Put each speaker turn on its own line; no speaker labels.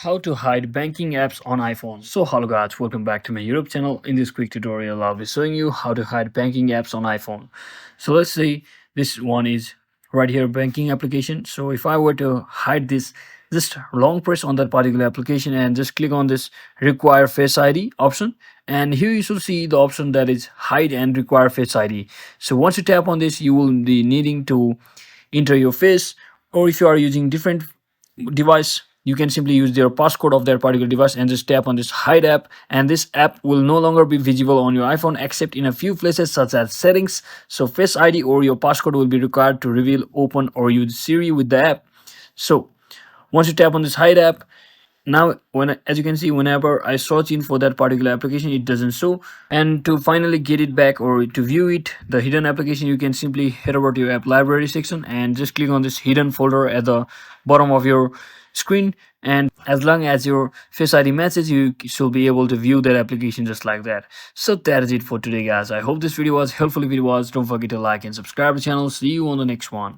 How to hide banking apps on iPhone. So hello guys, welcome back to my YouTube channel. In this quick tutorial I'll be showing you how to hide banking apps on iPhone. So let's say this one is right here, banking application. So if I were to hide this, just long press on that particular application and just click on this require face ID option, and here you should see the option that is hide and require face ID. So once you tap on this, you will be needing to enter your face, or if you are using different device, you can simply use their passcode of their particular device and just tap on this hide app, and this app will no longer be visible on your iPhone except in a few places such as settings. So face ID or your passcode will be required to reveal, open or use Siri with the app. So once you tap on this hide app, now as you can see, whenever I search in for that particular application, it doesn't show. And to finally get it back or to view it, the hidden application, you can simply head over to your app library section and just click on this hidden folder at the bottom of your screen, and as long as your face ID matches, you should be able to view that application just like that. So that is it for today guys. I hope this video was helpful. If it was, don't forget to like and subscribe to the channel. See you on the next one.